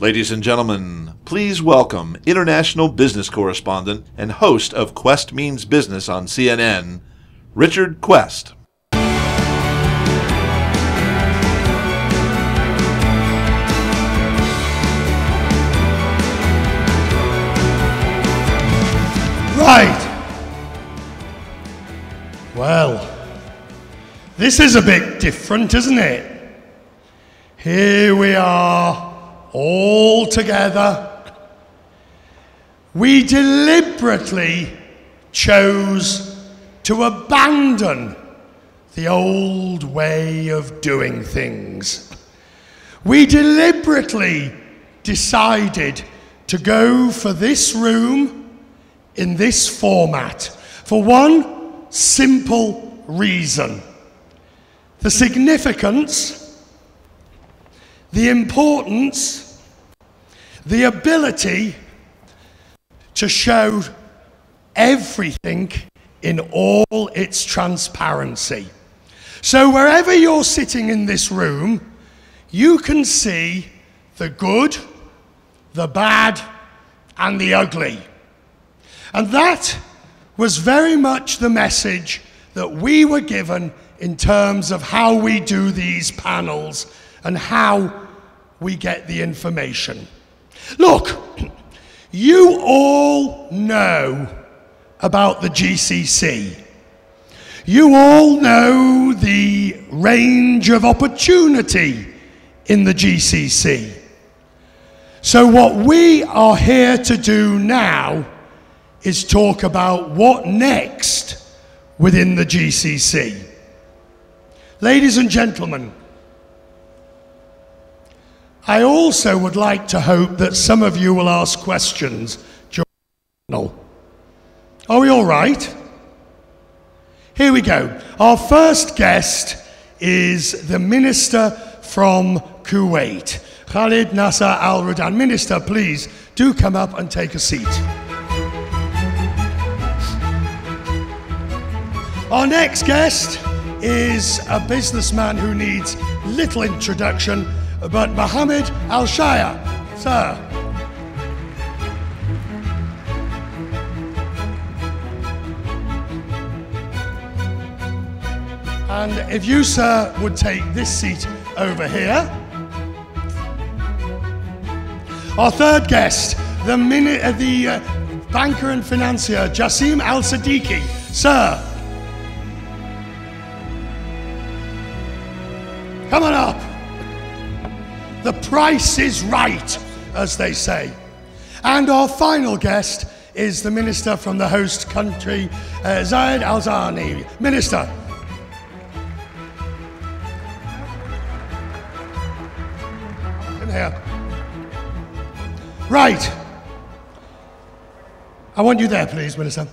Ladies and gentlemen, please welcome international business correspondent and host of Quest Means Business on CNN, Richard Quest. Right. Well, this is a bit different, isn't it? Here we are, all together. We deliberately chose to abandon the old way of doing things. We deliberately decided to go for this room in this format for one simple reason: the significance, the importance, the ability to show everything in all its transparency. So wherever you're sitting in this room, you can see the good, the bad, and the ugly. And that was very much the message that we were given in terms of how we do these panels and how we get the information. Look, you all know about the GCC. You all know the range of opportunity in the GCC. So what we are here to do now is talk about what next within the GCC. Ladies and gentlemen, I also would like to hope that some of you will ask questions during the panel. Are we all right? Here we go. Our first guest is the Minister from Kuwait, Khalid Nasser Al Rudan. Minister, please do come up and take a seat. Our next guest is a businessman who needs little introduction, but Mohammed Al Shaya, sir. And if you, sir, would take this seat over here. Our third guest, the banker and financier, Jassim Al Siddiqui, sir. Come on up. The price is right, as they say. And our final guest is the minister from the host country, Zayed Al Zani. Minister. Come here. Right. I want you there, please, Minister.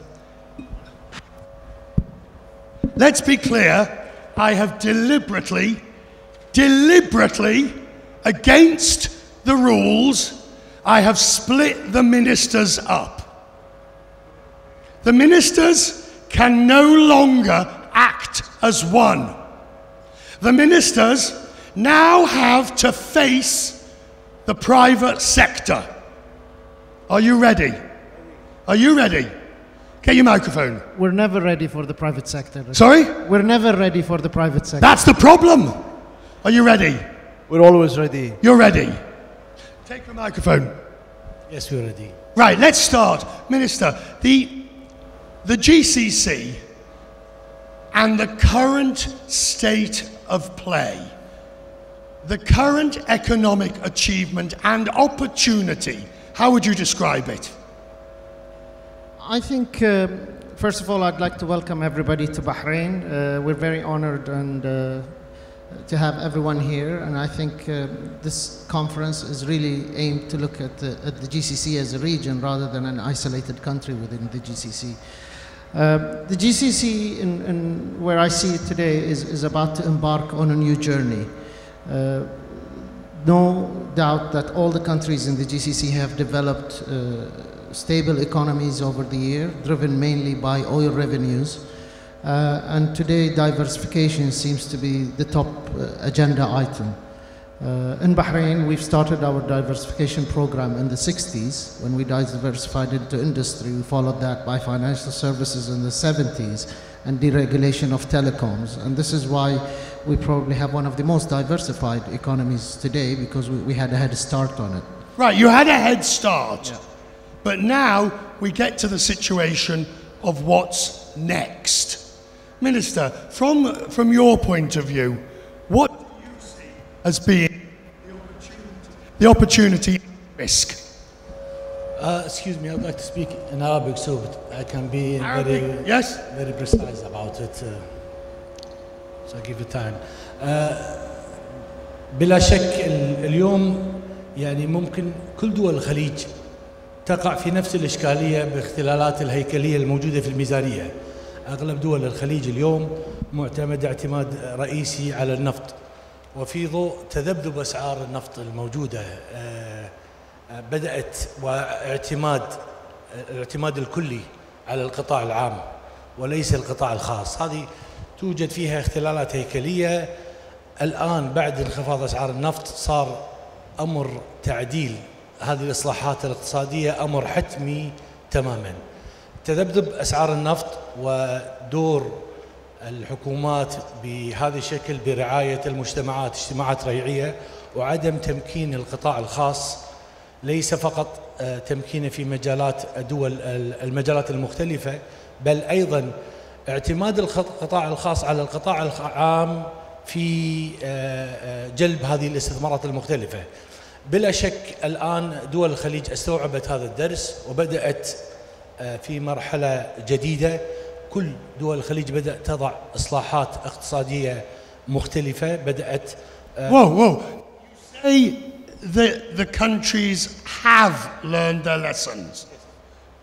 Let's be clear. I have deliberately, against the rules, I have split the ministers up. The ministers can no longer act as one. The ministers now have to face the private sector. Are you ready? Are you ready? Get your microphone. We're never ready for the private sector. Sorry? We're never ready for the private sector. That's the problem. Are you ready? We're always ready. You're ready. Take the microphone. Yes, we're ready. Right, let's start. Minister, the GCC and the current state of play, the current economic achievement and opportunity, how would you describe it? I think, first of all, I'd like to welcome everybody to Bahrain. We're very honored and to have everyone here, and I think this conference is really aimed to look at the GCC as a region rather than an isolated country within the GCC. The GCC, in where I see it today, is about to embark on a new journey. No doubt that all the countries in the GCC have developed stable economies over the year, driven mainly by oil revenues. And today, diversification seems to be the top agenda item. In Bahrain, we've started our diversification program in the 60s when we diversified into industry. We followed that by financial services in the 70s and deregulation of telecoms. And this is why we probably have one of the most diversified economies today, because we had a head start on it. Right, you had a head start. Yeah. But now we get to the situation of what's next. Minister, from your point of view, what do you see as being the opportunity risk? Excuse me, I'd like to speak in Arabic so I can be very precise about it. So I give you time. بلا شك اليوم يعني ممكن كل دول الخليج تقع في نفس الإشكالية باختلالات الهيكلية الموجودة في الميزانية. أغلب دول الخليج اليوم معتمدة اعتماد رئيسي على النفط، وفي ضوء تذبذب أسعار النفط الموجودة بدأت الاعتماد الكلي على القطاع العام وليس القطاع الخاص. هذه توجد فيها اختلالات هيكلية. الآن بعد انخفاض أسعار النفط صار أمر تعديل هذه الإصلاحات الاقتصادية أمر حتمي تماماً. تذبذب أسعار النفط ودور الحكومات بهذا الشكل برعاية المجتمعات، اجتماعات ريعية، وعدم تمكين القطاع الخاص، ليس فقط تمكينه في مجالات المجالات المختلفة، بل أيضاً اعتماد القطاع الخاص على القطاع العام في جلب هذه الاستثمارات المختلفة. بلا شك الآن دول الخليج استوعبت هذا الدرس وبدأت في مرحلة جديدة. كل دول الخليج بدأت تضع إصلاحات اقتصادية مختلفة. بدأت Whoa. You say the countries have learned their lessons.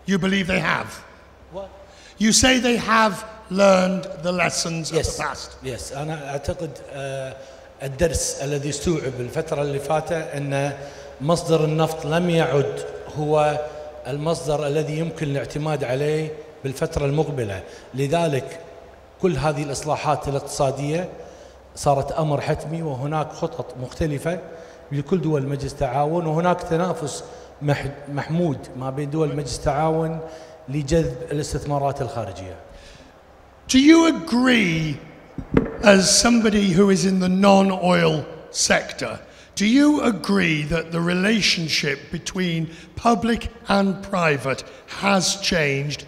You believe they have? What? You say they have learned the lessons of the past. Yes. أنا أعتقد الدرس الذي استوعب الفترة اللي فاتت أن مصدر النفط لم يعد هو المصدر الذي يمكن الاعتماد عليه بالفترة المقبلة. لذلك كل هذه الإصلاحات الاقتصادية صارت أمر حتمي، وهناك خطط مختلفة لكل دول مجلس التعاون، وهناك تنافس محمود ما بين دول مجلس التعاون لجذب الاستثمارات الخارجية. Do you agree, as somebody who is in the non-oil sector, do you agree that the relationship between public and private has changed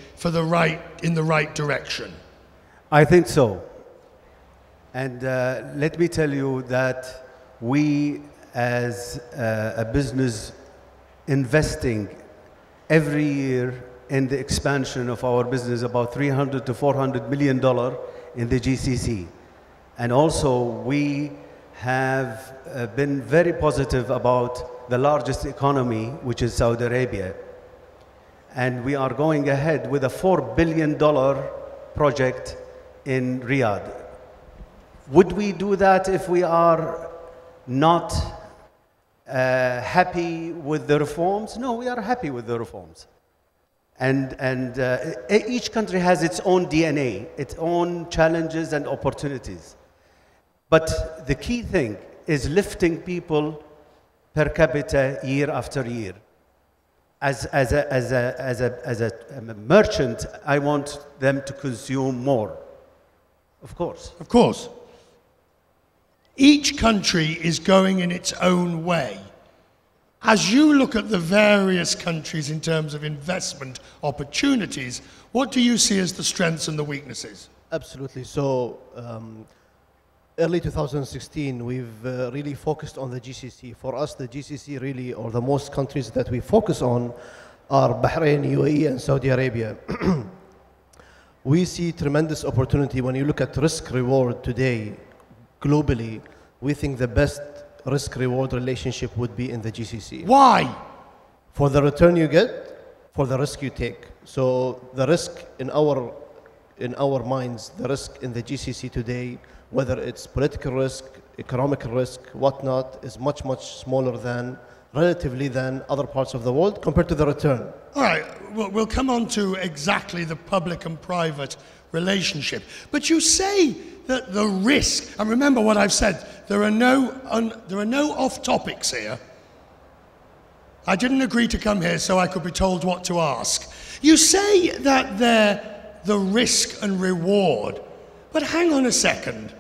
in the right direction? I think so. And let me tell you that we, as a business, investing every year in the expansion of our business about $300 to $400 million in the GCC. And also we have been very positive about the largest economy, which is Saudi Arabia. And we are going ahead with a $4 billion project in Riyadh. Would we do that if we are not happy with the reforms? No, we are happy with the reforms. And each country has its own DNA, its own challenges and opportunities. But the key thing is lifting people per capita year after year. As a merchant, I want them to consume more. Of course. Of course. Each country is going in its own way. As you look at the various countries in terms of investment opportunities, what do you see as the strengths and the weaknesses? Absolutely. So, early 2016, we've really focused on the GCC. For us, the GCC really, or the most countries that we focus on, are Bahrain, UAE, and Saudi Arabia. We see tremendous opportunity. When you look at risk-reward today, globally, we think the best risk-reward relationship would be in the GCC. Why? For the return you get, for the risk you take. So the risk in our minds, the risk in the GCC today, whether it's political risk, economic risk, whatnot, is much, much smaller relatively than other parts of the world compared to the return. All right, we'll come on to exactly the public and private relationship. But you say that the risk, and remember what I've said, there are no off topics here. I didn't agree to come here so I could be told what to ask. You say that the risk and reward, but hang on a second.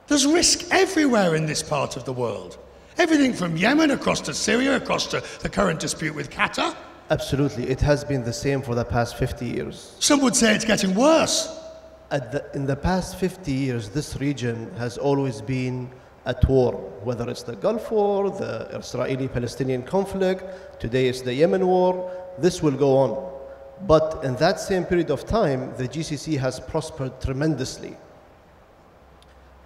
There's risk everywhere in this part of the world. Everything from Yemen across to Syria, across to the current dispute with Qatar. Absolutely, it has been the same for the past 50 years. Some would say it's getting worse. In the past 50 years, this region has always been at war, whether it's the Gulf War, the Israeli-Palestinian conflict, today it's the Yemen war, this will go on. But in that same period of time, the GCC has prospered tremendously.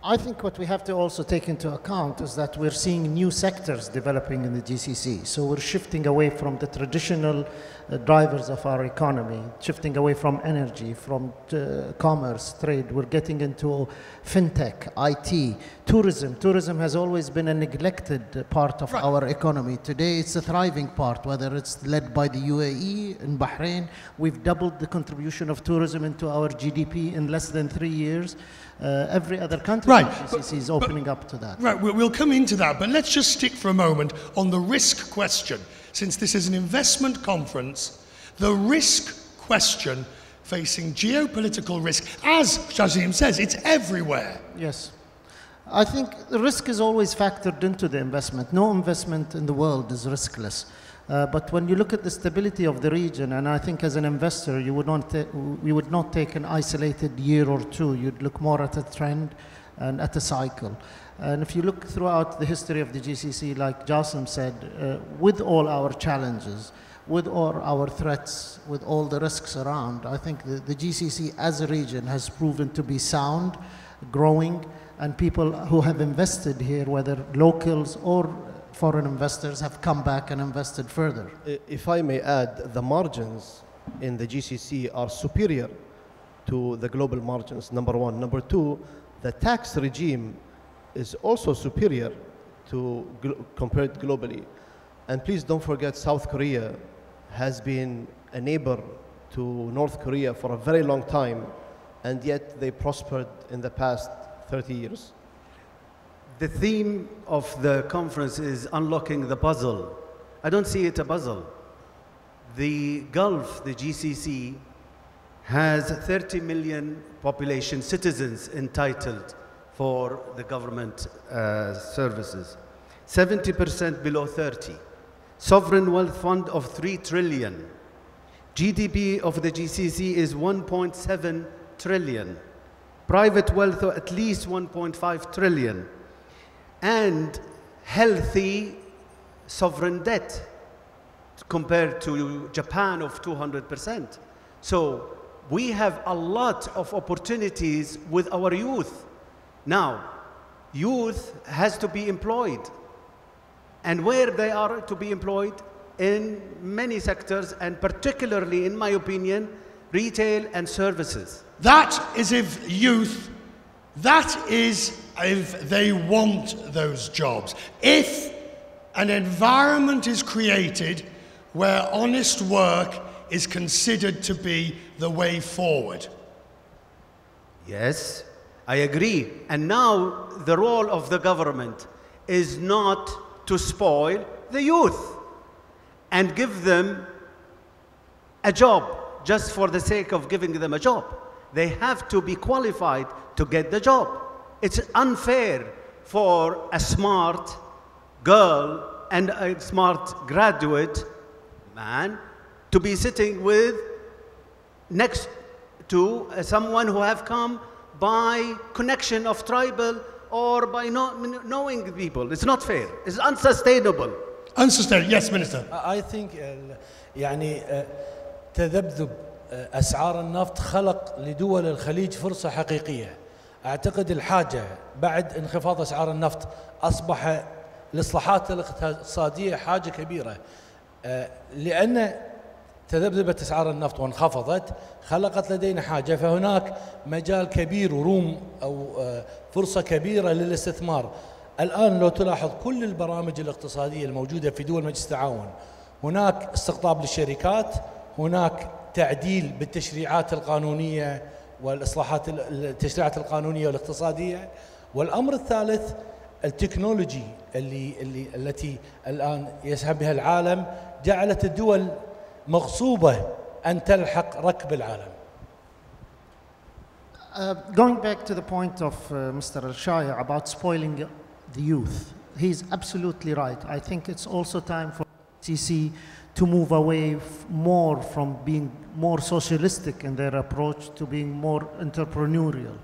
I think what we have to also take into account is that we're seeing new sectors developing in the GCC. So we're shifting away from the traditional drivers of our economy, shifting away from energy, from commerce, trade. We're getting into fintech, IT, tourism. Tourism has always been a neglected part of our economy. Today it's a thriving part, whether it's led by the UAE and Bahrain. We've doubled the contribution of tourism into our GDP in less than 3 years. Every other country in the GCC is opening up to that. Right, we'll come into that, but let's just stick for a moment on the risk question. Since this is an investment conference, the risk question facing geopolitical risk, as Shazim says, it's everywhere. Yes. I think the risk is always factored into the investment. No investment in the world is riskless. But when you look at the stability of the region, and I think as an investor, you would not take an isolated year or two. You'd look more at a trend and at a cycle. And if you look throughout the history of the GCC, like Jassim said, with all our challenges, with all our threats, with all the risks around, I think the GCC as a region has proven to be sound, growing, and people who have invested here, whether locals or foreign investors, have come back and invested further. If I may add, the margins in the GCC are superior to the global margins, number one. Number two, the tax regime is also superior to compared globally. And please don't forget, South Korea has been a neighbor to North Korea for a very long time, and yet they prospered in the past 30 years. The theme of the conference is unlocking the puzzle. I don't see it a puzzle. The Gulf, the GCC, has 30 million population, citizens entitled for the government services. 70% below 30. Sovereign wealth fund of 3 trillion. GDP of the GCC is 1.7 trillion. Private wealth of at least 1.5 trillion. And healthy sovereign debt compared to Japan of 200%. So we have a lot of opportunities with our youth. Now, youth has to be employed. And where they are to be employed? In many sectors, and particularly, in my opinion, retail and services. That is if youth, that is if they want those jobs. If an environment is created where honest work is considered to be the way forward. Yes, I agree. And now the role of the government is not to spoil the youth and give them a job just for the sake of giving them a job. They have to be qualified to get the job. It's unfair for a smart girl and a smart graduate man to be sitting with next to someone who have come by connection of tribal or by not knowing people. It's not fair. It's unsustainable. Unsustainable. Yes, Minister. I think يعني تذبذب أسعار النفط خلق لدول الخليج فرصة حقيقية. أعتقد الحاجة بعد انخفاض أسعار النفط أصبح الإصلاحات الاقتصادية حاجة كبيرة، لأن تذبذبت أسعار النفط وانخفضت خلقت لدينا حاجة، فهناك مجال كبير وروم أو فرصة كبيرة للاستثمار. الآن لو تلاحظ كل البرامج الاقتصادية الموجودة في دول مجلس التعاون، هناك استقطاب للشركات، هناك تعديل بالتشريعات القانونية، والإصلاحات التشريعات القانونية والاقتصادية. والأمر الثالث التكنولوجي التي الآن يسهم بها العالم جعلت الدول مغصوبة أن تلحق ركب العالم. Going back to the point of Mr. Al-Shaya about spoiling the youth, he's absolutely right. I think it's also time for GCC to move away more from being more socialistic in their approach to being more entrepreneurial.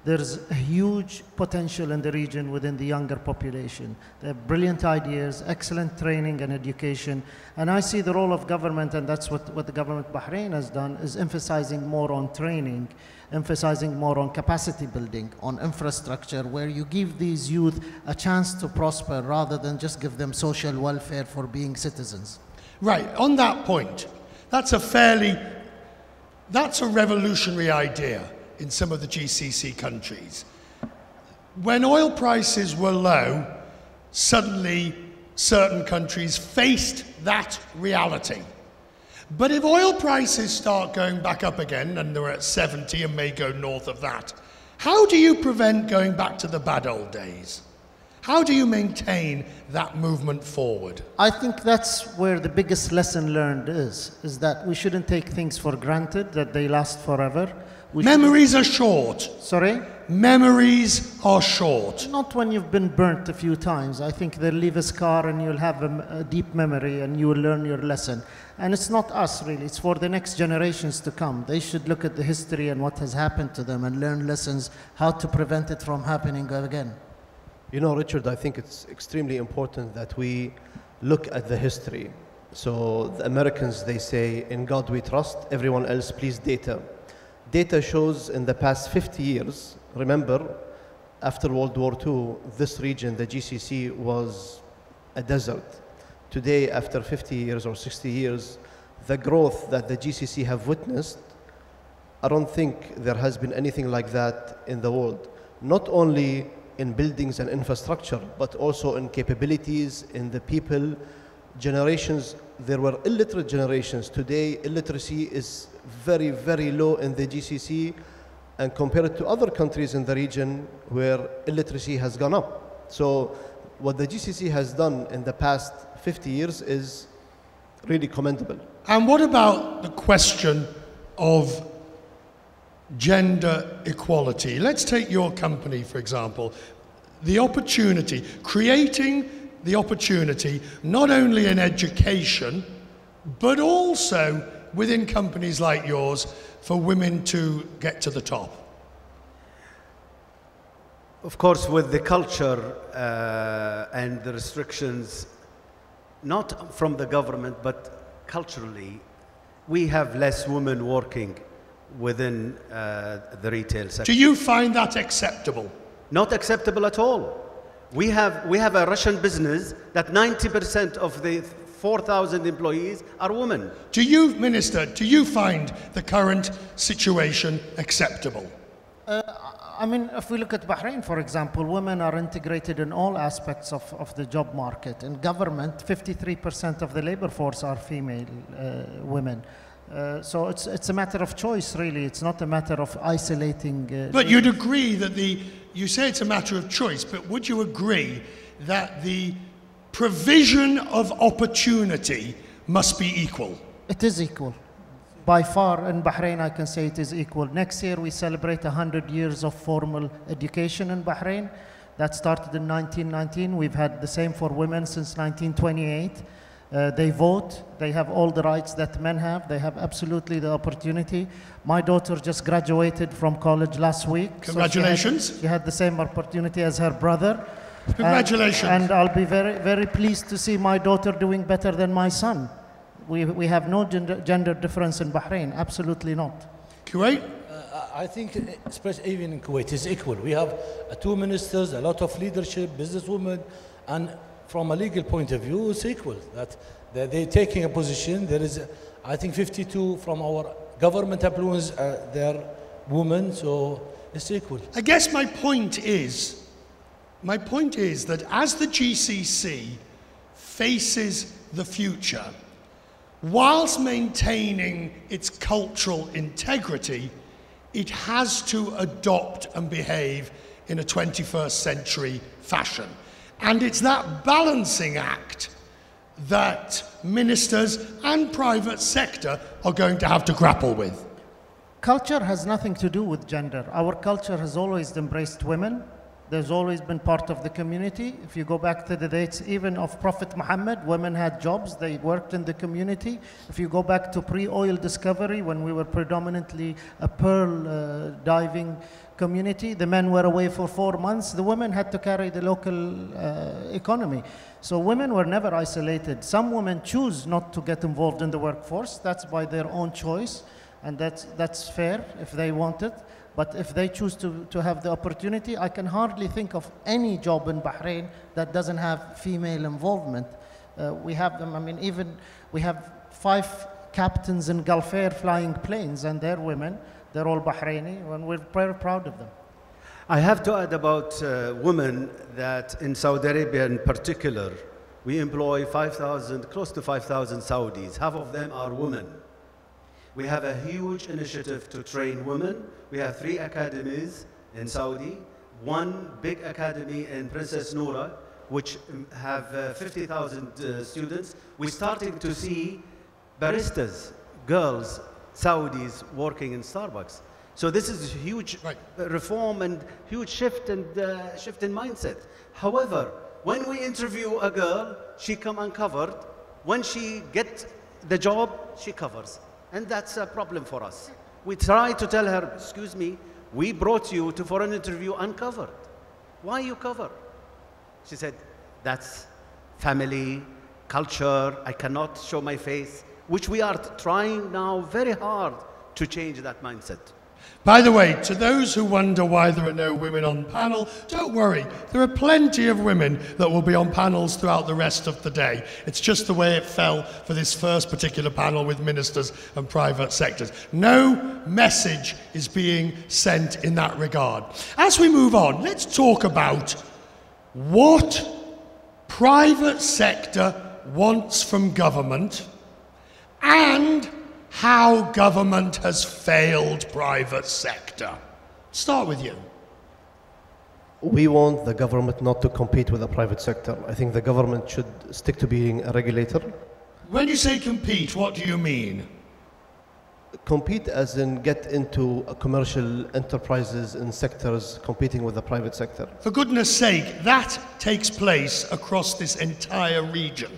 There's a huge potential in the region within the younger population. They have brilliant ideas, excellent training and education. And I see the role of government, and that's what the government of Bahrain has done, is emphasizing more on training, emphasizing more on capacity building, on infrastructure, where you give these youth a chance to prosper rather than just give them social welfare for being citizens. Right, on that point, that's a revolutionary idea in some of the GCC countries. When oil prices were low, suddenly certain countries faced that reality. But if oil prices start going back up again, and they're at 70 and may go north of that, how do you prevent going back to the bad old days? How do you maintain that movement forward? I think that's where the biggest lesson learned is that we shouldn't take things for granted, that they last forever. Memories are short. Sorry? Memories are short. Not when you've been burnt a few times. I think they'll leave a scar and you'll have a deep memory and you will learn your lesson. And it's not us really, it's for the next generations to come. They should look at the history and what has happened to them and learn lessons, how to prevent it from happening again. You know, Richard, I think it's extremely important that we look at the history. So the Americans, they say, in God we trust, everyone else please data. Data shows in the past 50 years, remember, after World War II, this region, the GCC, was a desert. Today, after 50 years or 60 years, the growth that the GCC have witnessed, I don't think there has been anything like that in the world. Not only in buildings and infrastructure, but also in capabilities, in the people. Generations, there were illiterate generations. Today, illiteracy is very, very low in the GCC, and compared to other countries in the region where illiteracy has gone up. So what the GCC has done in the past 50 years is really commendable. And what about the question of gender equality? Let's take your company, for example. The opportunity, creating the opportunity, not only in education, but also within companies like yours, for women to get to the top. Of course, with the culture and the restrictions, not from the government, but culturally, we have less women working within the retail sector. Do you find that acceptable? Not acceptable at all. We have a Russian business that 90% of the 4,000 employees are women. Do you, Minister, do you find the current situation acceptable? I mean, if we look at Bahrain, for example, women are integrated in all aspects of the job market. In government, 53% of the labor force are female women. So it's a matter of choice, really. It's not a matter of isolating. But you'd agree that you say it's a matter of choice, but would you agree that the provision of opportunity must be equal? It is equal. By far, in Bahrain, I can say it is equal. Next year, we celebrate 100 years of formal education in Bahrain. That started in 1919. We've had the same for women since 1928. They vote. They have all the rights that men have. They have absolutely the opportunity. My daughter just graduated from college last week. Congratulations. So she had the same opportunity as her brother. Congratulations. And I'll be very, very pleased to see my daughter doing better than my son. We have no gender difference in Bahrain, absolutely not. Kuwait? I think, especially even in Kuwait, it's equal. We have two ministers, a lot of leadership, businesswomen, and from a legal point of view, it's equal. That they're taking a position. There is, I think, 52 from our government employees, they're women, so it's equal. I guess my point is that as the GCC faces the future, whilst maintaining its cultural integrity, it has to adopt and behave in a 21st century fashion. And it's that balancing act that ministers and private sector are going to have to grapple with. Culture has nothing to do with gender. Our culture has always embraced women. There's always been part of the community. If you go back to the dates even of Prophet Muhammad, women had jobs, they worked in the community. If you go back to pre-oil discovery, when we were predominantly a pearl diving community, the men were away for 4 months, the women had to carry the local economy. So women were never isolated. Some women choose not to get involved in the workforce, that's by their own choice, and that's fair if they want it. But if they choose to have the opportunity, I can hardly think of any job in Bahrain that doesn't have female involvement. We have them, I mean, even we have 5 captains in Gulf Air flying planes, and they're women. They're all Bahraini, and we're very proud of them. I have to add about women that in Saudi Arabia in particular, we employ 5,000, close to 5,000 Saudis. Half of them are women. We have a huge initiative to train women. We have 3 academies in Saudi, 1 big academy in Princess Noura, which have 50,000 students. We're starting to see baristas, girls, Saudis working in Starbucks. So this is a huge reform and huge shift in mindset. However, when we interview a girl, she come uncovered. When she gets the job, she covers. And that's a problem for us. We try to tell her, excuse me, we brought you for an interview uncovered. Why you cover? She said, that's family, culture, I cannot show my face, which we are trying now very hard to change that mindset. By the way, to those who wonder why there are no women on panel, don't worry. There are plenty of women that will be on panels throughout the rest of the day. It's just the way it fell for this first particular panel with ministers and private sectors. No message is being sent in that regard. As we move on, let's talk about what private sector wants from government and how government has failed private sector. Start with you. We want the government not to compete with the private sector. I think the government should stick to being a regulator. When you say compete, what do you mean? Compete as in get into commercial enterprises and sectors competing with the private sector. For goodness sake, that takes place across this entire region.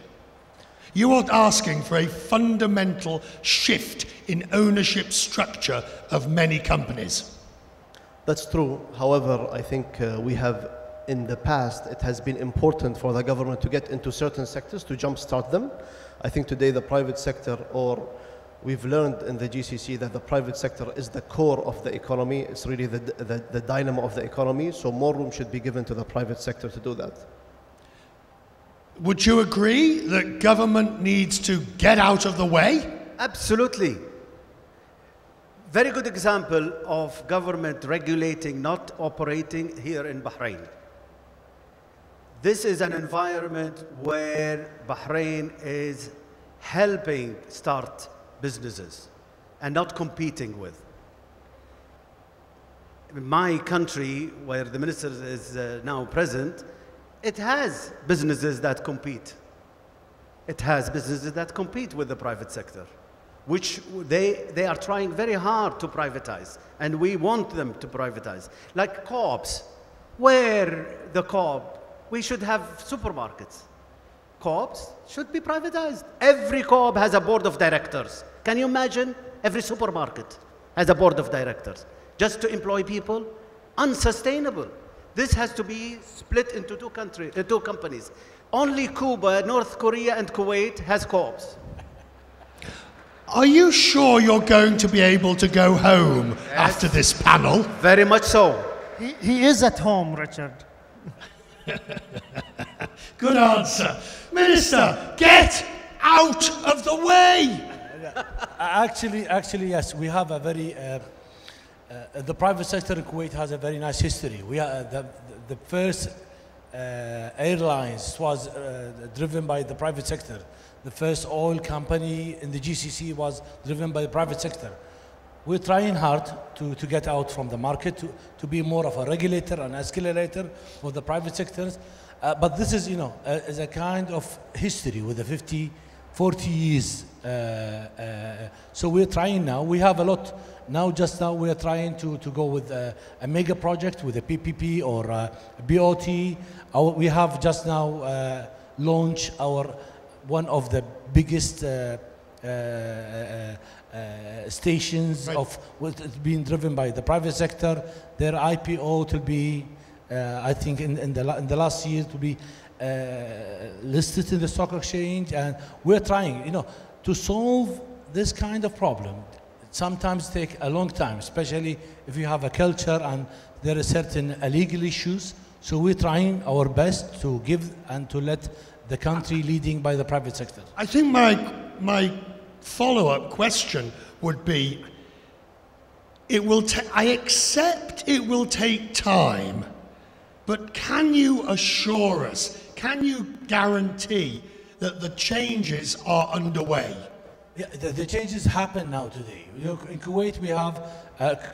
You are asking for a fundamental shift in ownership structure of many companies. That's true. However, I think we have, in the past, it has been important for the government to get into certain sectors to jumpstart them. I think today the private sector, or we've learned in the GCC that the private sector is the core of the economy. It's really the dynamo of the economy. So more room should be given to the private sector to do that. Would you agree that government needs to get out of the way? Absolutely. Very good example of government regulating, not operating here in Bahrain. This is an environment where Bahrain is helping start businesses and not competing with. In my country, where the minister is now present, it has businesses that compete. It has businesses that compete with the private sector, which they are trying very hard to privatize, and we want them to privatize. Like co-ops, where the co-op, we should have supermarkets. Co-ops should be privatized. Every co-op has a board of directors. Can you imagine? Every supermarket has a board of directors. Just to employ people? Unsustainable. This has to be split into two companies. Only Cuba, North Korea, and Kuwait has co-ops. Are you sure you're going to be able to go home after this panel? Very much so. He is at home, Richard. Good answer. Minister, get out of the way! Actually, yes, we have a very... the private sector in Kuwait has a very nice history. We are the first airlines was driven by the private sector. The first oil company in the GCC was driven by the private sector. we're trying hard to get out from the market, to be more of a regulator and escalator for the private sectors. But this is, is a kind of history with the 40 years. So we're trying now. We have a lot. Just now we are trying to go with a mega project with a PPP or a BOT. We have just now launched one of the biggest stations being driven by the private sector. Their IPO will be, I think, in the last year to be listed in the stock exchange, and we're trying, to solve this kind of problem. Sometimes take a long time, especially if you have a culture and there are certain illegal issues. So we're trying our best to give and to let the country leading by the private sector. I think my follow-up question would be, I accept it will take time, but can you assure us, can you guarantee that the changes are underway? Yeah, the changes happen now today. In Kuwait we have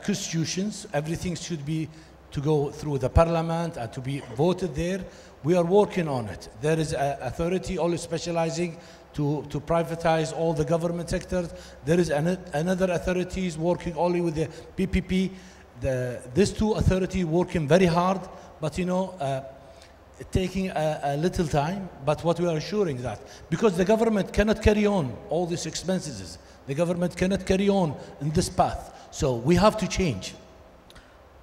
constitutions. Everything should be to go through the parliament and to be voted there. We are working on it. There is an authority only specializing to privatize all the government sectors. There is another authority working only with the PPP. These two authorities working very hard, but taking a little time. But what we are assuring that, because the government cannot carry on all these expenses, the government cannot carry on in this path. So we have to change.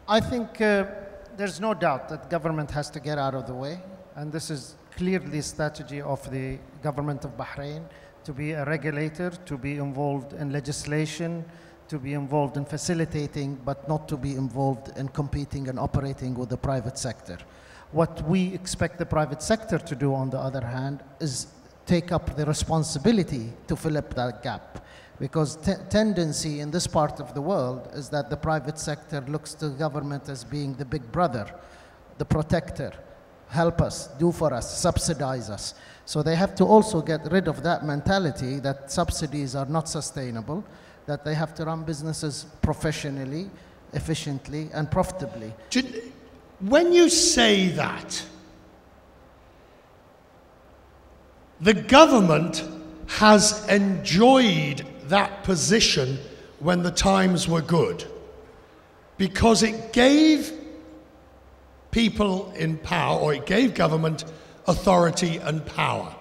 I think there's no doubt that government has to get out of the way, and this is clearly a strategy of the government of Bahrain, to be a regulator, to be involved in legislation, to be involved in facilitating, but not to be involved in competing and operating with the private sector. What we expect the private sector to do, on the other hand, is take up the responsibility to fill up that gap. Because tendency in this part of the world is that the private sector looks to government as being the big brother, the protector, help us, do for us, subsidize us. So they have to also get rid of that mentality that subsidies are not sustainable, that they have to run businesses professionally, efficiently, and profitably. When you say that, the government has enjoyed that position when the times were good, because it gave people in power, or it gave government authority and power.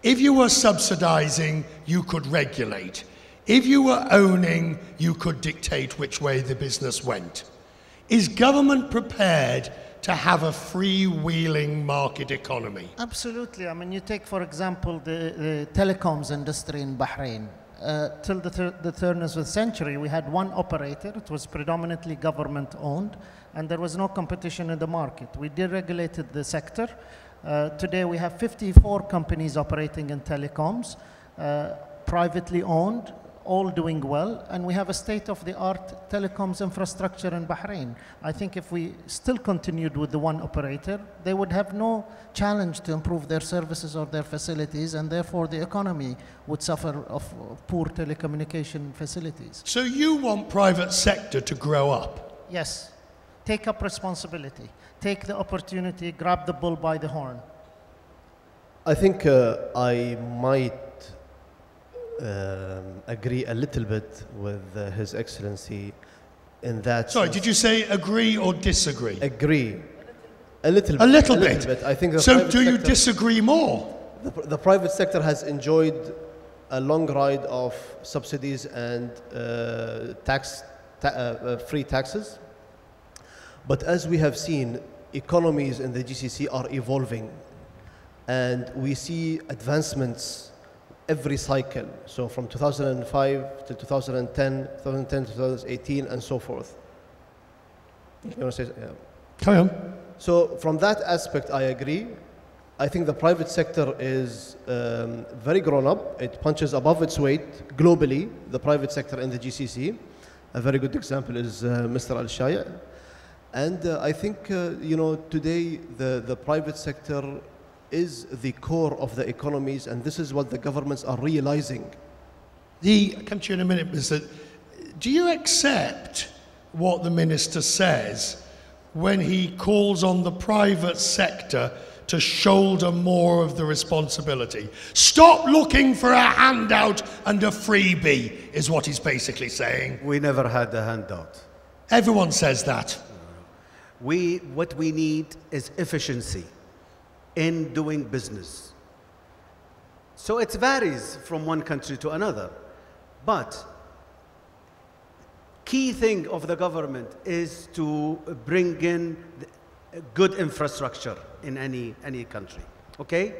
If you were subsidizing, you could regulate. If you were owning, you could dictate which way the business went. Is government prepared to have a freewheeling market economy? Absolutely. I mean, you take, for example, the telecoms industry in Bahrain. Till the turn of the century, we had one operator. It was predominantly government-owned, and there was no competition in the market. We deregulated the sector. Today, we have 54 companies operating in telecoms, privately owned, all doing well, and we have a state-of-the-art telecoms infrastructure in Bahrain. I think if we still continued with the one operator, they would have no challenge to improve their services or their facilities, and therefore the economy would suffer of poor telecommunication facilities. So you want private sector to grow up? Yes. Take up responsibility. Take the opportunity, grab the bull by the horn. I think I might agree a little bit with His Excellency in that. Sorry, did you say agree or disagree? Agree. A little bit. A little bit. I think so do you disagree more? The private sector has enjoyed a long ride of subsidies and free taxes. But as we have seen, economies in the GCC are evolving, and we see advancements every cycle. So from 2005 to 2010, 2010 to 2018, and so forth. You want to say? Yeah. Carry on. So from that aspect, I agree. I think the private sector is very grown up. It punches above its weight globally, the private sector in the GCC. A very good example is Mr. Al-Shaya. And I think, today the private sector is the core of the economies, and this is what the governments are realizing. I'll come to you in a minute, Mr. do you accept what the minister says when he calls on the private sector to shoulder more of the responsibility? Stop looking for a handout and a freebie, is what he's basically saying. We never had a handout. Everyone says that. What we need is efficiency in doing business. So it varies from one country to another. But key thing of the government is to bring in good infrastructure in any country, okay?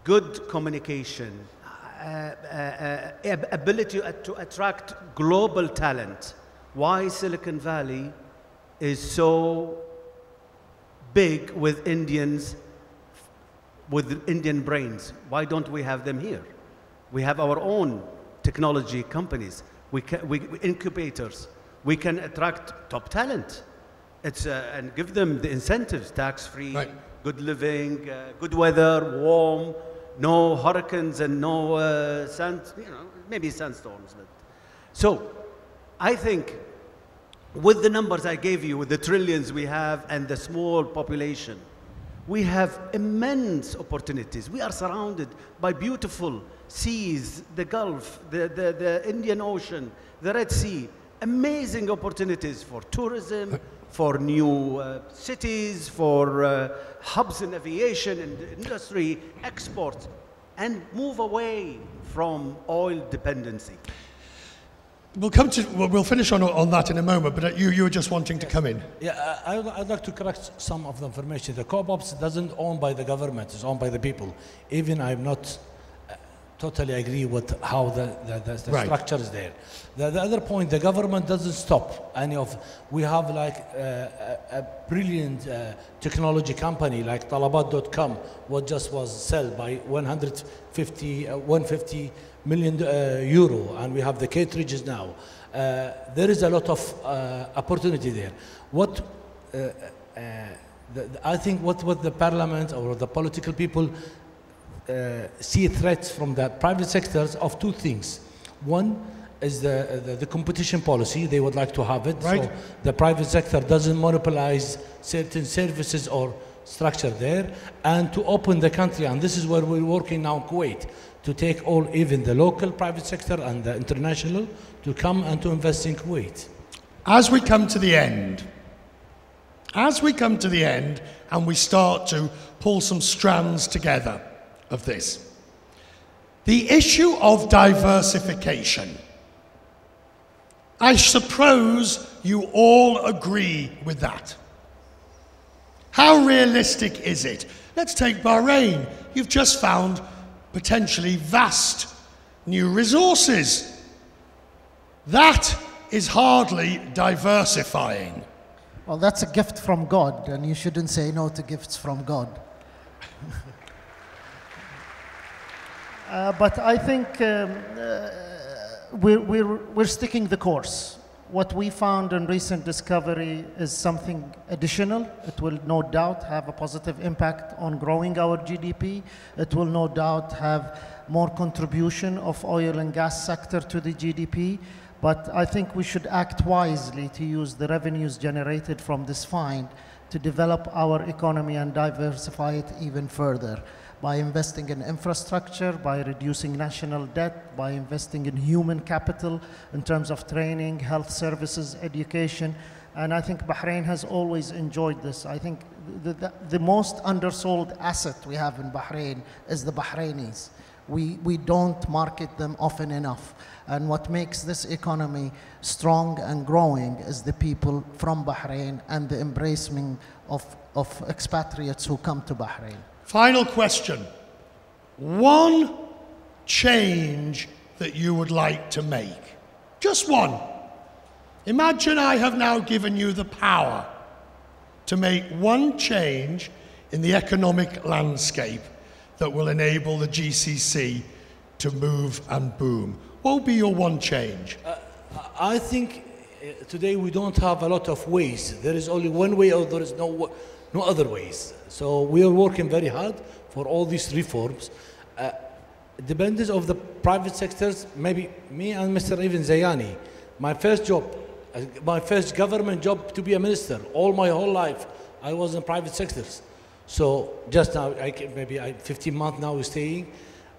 Good communication, ability to attract global talent. Why Silicon Valley is so big with Indians, with Indian brains? Why don't we have them here? We have our own technology companies. We incubators. We can attract top talent. And give them the incentives, tax-free, right, good living, good weather, warm, no hurricanes and no maybe sandstorms. So I think with the numbers I gave you, with the trillions we have and the small population, we have immense opportunities. We are surrounded by beautiful seas, the Gulf, the Indian Ocean, the Red Sea. Amazing opportunities for tourism, for new cities, for hubs in aviation and industry, exports, and move away from oil dependency. We'll finish on that in a moment, but you were just wanting to come in. Yeah, I'd like to correct some of the information. The co-ops doesn't own by the government, it's owned by the people. Even I'm not totally agree with how the right, structure is there. The other point, the government doesn't stop any of, we have like a brilliant technology company like Talabat.com, what just was sold by 150 million euro, and we have the cartridges now. There is a lot of opportunity there. I think what the parliament or the political people see threats from the private sectors of two things. One is the competition policy. They would like to have it, right, so the private sector doesn't monopolize certain services or structure there, and to open the country. And this is where we're working now in Kuwait, to take all, even the local private sector and the international, to come and to invest in Kuwait. As we come to the end, and we start to pull some strands together of this, the issue of diversification, I suppose you all agree with that. How realistic is it? Let's take Bahrain. You've just found potentially vast new resources. That is hardly diversifying. Well, that's a gift from God, and you shouldn't say no to gifts from God. But I think we're sticking the course. What we found in recent discovery is something additional. It will no doubt have a positive impact on growing our GDP. It will no doubt have more contribution of oil and gas sector to the GDP. But I think we should act wisely to use the revenues generated from this find to develop our economy and diversify it even further, by investing in infrastructure, by reducing national debt, by investing in human capital in terms of training, health services, education. And I think Bahrain has always enjoyed this. I think the most undersold asset we have in Bahrain is the Bahrainis. We don't market them often enough. And what makes this economy strong and growing is the people from Bahrain and the embracing of expatriates who come to Bahrain. Final question. One change that you would like to make. Just one. Imagine I have now given you the power to make one change in the economic landscape that will enable the GCC to move and boom. What will be your one change? I think today we don't have a lot of ways. There is only one way, or there is no other ways. So we are working very hard for all these reforms. Dependence of the private sectors, maybe me and Mr. Even Zayani, my first job, my first government job to be a minister. All my whole life, I was in private sectors. So just now, maybe 15 months now we're staying.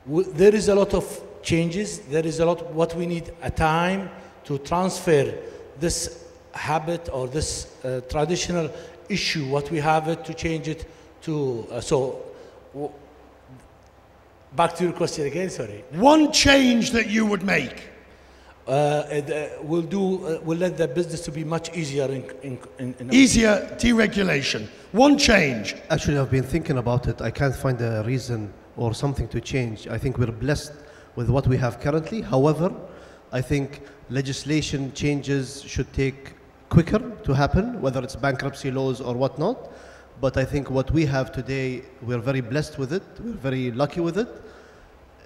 There is a lot of changes. There is a lot, what we need a time to transfer this habit or this traditional issue, what we have it, to change it to, back to your question again, sorry. One change that you would make. We'll let the business to be much easier Easier deregulation. One change. Actually, I've been thinking about it. I can't find a reason or something to change. I think we're blessed with what we have currently. However, I think legislation changes should take quicker to happen, whether it's bankruptcy laws or whatnot. But I think what we have today, we're very blessed with it. We're very lucky with it.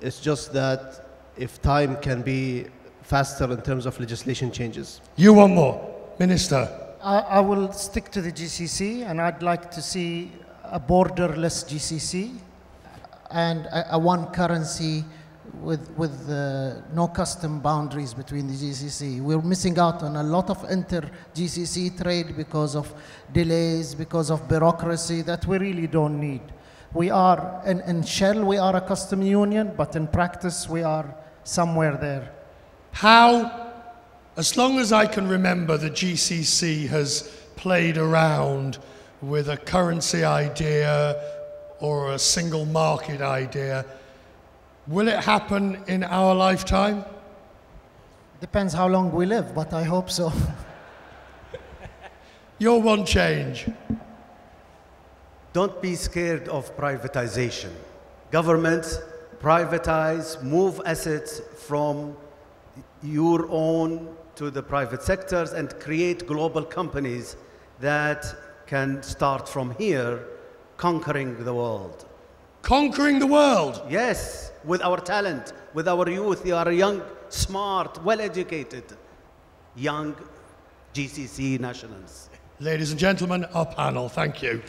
It's just that if time can be faster in terms of legislation changes. You want more, Minister? I will stick to the GCC, and I'd like to see a borderless GCC and a one currency with no custom boundaries between the GCC. We're missing out on a lot of inter-GCC trade because of delays, because of bureaucracy that we really don't need. We are, in shell, we are a custom union, but in practice, we are somewhere there. How, as long as I can remember, the GCC has played around with a currency idea or a single market idea. Will it happen in our lifetime? Depends how long we live, but I hope so. Your one change. Don't be scared of privatization. Governments privatize, move assets from your own to the private sectors and create global companies that can start from here, conquering the world. Conquering the world? Yes, with our talent, with our youth. You are young, smart, well-educated, young GCC nationals. Ladies and gentlemen, our panel, thank you.